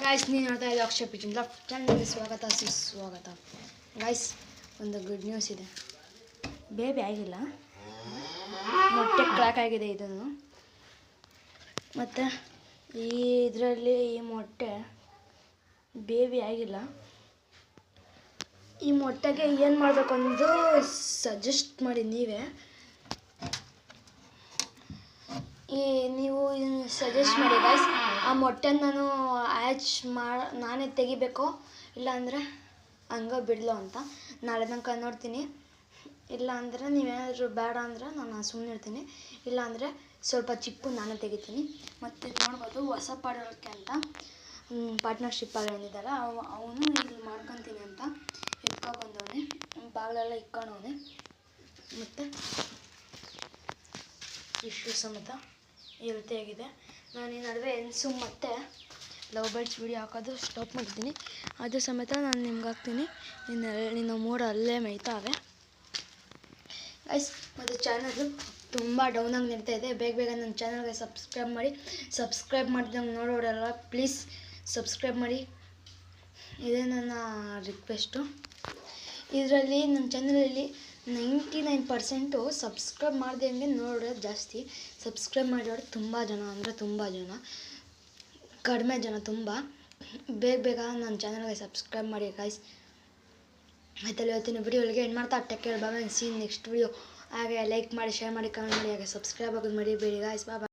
Guys, ನೀವು ನೋಡ್ತಾ ಇದ್ದೀವಿ ಅಕ್ಷಯ್ ಪಿಚಿಂದ ಚಾನಲ್ಗೆ ಸ್ವಾಗತ ಸುಸ್ವಾಗತ. ಗಾಯ್ಸ್, ಒಂದು ಗುಡ್ ನ್ಯೂಸ್ ಇದೆ. ಬೇಬಿ ಆಗಿಲ್ಲ, ಮೊಟ್ಟೆ ಕ್ರ್ಯಾಕ್ ಆಗಿದೆ ಇದನ್ನು. ಮತ್ತು ಇದರಲ್ಲಿ ಈ ಮೊಟ್ಟೆ ಬೇಬಿ ಆಗಿಲ್ಲ. ಈ ಮೊಟ್ಟೆಗೆ ಏನು ಮಾಡಬೇಕು ಅನ್ನೋದು ಸಜೆಸ್ಟ್ ಮಾಡಿ ನೀವೇ. ನೀವು ಸಜೆಸ್ಟ್ ಮಾಡಿ ಗಾಯ್ಸ್. ಆ ಮೊಟ್ಟೆನ ನಾನು ನಾನೇ ತೆಗಿಬೇಕೋ ಇಲ್ಲ ಅಂದರೆ ಹಂಗೆ ಬಿಡಲೋ ಅಂತ ನಾಳೆ ತನಕ ನೋಡ್ತೀನಿ. ಇಲ್ಲ ಅಂದರೆ ನೀವೇನಾದರೂ ಬೇಡ ಅಂದರೆ ನಾನು ಸುಮ್ಮನೆ ಇರ್ತೀನಿ. ಇಲ್ಲ ಅಂದರೆ ಸ್ವಲ್ಪ ಚಿಪ್ಪು ನಾನೇ ತೆಗಿತೀನಿ. ಮತ್ತು ನೋಡ್ಬೋದು, ಹೊಸ ಪಾಡೋಕ್ಕೆ ಅಂತ ಪಾರ್ಟ್ನರ್ಶಿಪ್ ಆಗಿದ್ದಾರ ಅವನು ಇಲ್ಲಿ ಮಾಡ್ಕೊತೀನಿ ಅಂತ ಎತ್ಕೊಬಂದವನೆ, ಬಾಗಿಲೆಲ್ಲ ಇಕ್ಕೊಂಡವನೆ. ಮತ್ತು ಇಷ್ಟು ಸಮೇತ ಹೆಲ್ತಿಯಾಗಿದೆ. ನಾನು ಈ ನಡುವೆ ಎನ್ಸು ಮತ್ತು ಲವ್ ಬರ್ಡ್ಸ್ ವಿಡಿಯೋ ಹಾಕೋದು ಸ್ಟಾಪ್ ಮಾಡಿದ್ದೀನಿ. ಅದು ಸಮೇತ ನಾನು ನಿಮ್ಗೆ ಹಾಕ್ತೀನಿ. ನಿನ್ನ ಮೂಡ ಅಲ್ಲೇ ಮೇಯ್ತಾವೆ ಗೈಸ್. ಮತ್ತು ಚಾನಲು ತುಂಬ ಡೌನಾಗಿ ನಡೀತಾ ಇದೆ. ಬೇಗ ನನ್ನ ಚಾನಲ್ಗೆ ಸಬ್ಸ್ಕ್ರೈಬ್ ಮಾಡಿದಂಗೆ ನೋಡೋರೆಲ್ಲ ಪ್ಲೀಸ್ ಸಬ್ಸ್ಕ್ರೈಬ್ ಮಾಡಿ. ಇದೇ ನನ್ನ ರಿಕ್ವೆಸ್ಟು. ಇದರಲ್ಲಿ ನನ್ನ ಚಾನಲಲ್ಲಿ 99% ಸಬ್ಸ್ಕ್ರೈಬ್ ಮಾಡಿದೆ ಹಂಗೆ ನೋಡೋದು ಜಾಸ್ತಿ. ಸಬ್ಸ್ಕ್ರೈಬ್ ಮಾಡಿರೋರು ತುಂಬ ಜನ, ಅಂದರೆ ತುಂಬ ಜನ, ಕಡಿಮೆ ಜನ ತುಂಬ. ಬೇಗ ನನ್ನ ಚಾನಲ್ಗೆ ಸಬ್ಸ್ಕ್ರೈಬ್ ಮಾಡಿ ಗೈಸ್. ಆಯ್ತಲ್ಲ, ಇವತ್ತಿನ ವಿಡಿಯೋಗಳಿಗೆ ಏನು ಮಾಡ್ತಾ take care. Bye. See next video. ಹಾಗೆ ಲೈಕ್ ಮಾಡಿ, ಶೇರ್ ಮಾಡಿ, ಕಮೆಂಟ್ ಮಾಡಿ, ಹಾಗೆ ಸಬ್ಸ್ಕ್ರೈಬ್ ಆಗೋದು ಮರಿಬೇಡಿ ಗೈಸ್. ಬಾಯ್.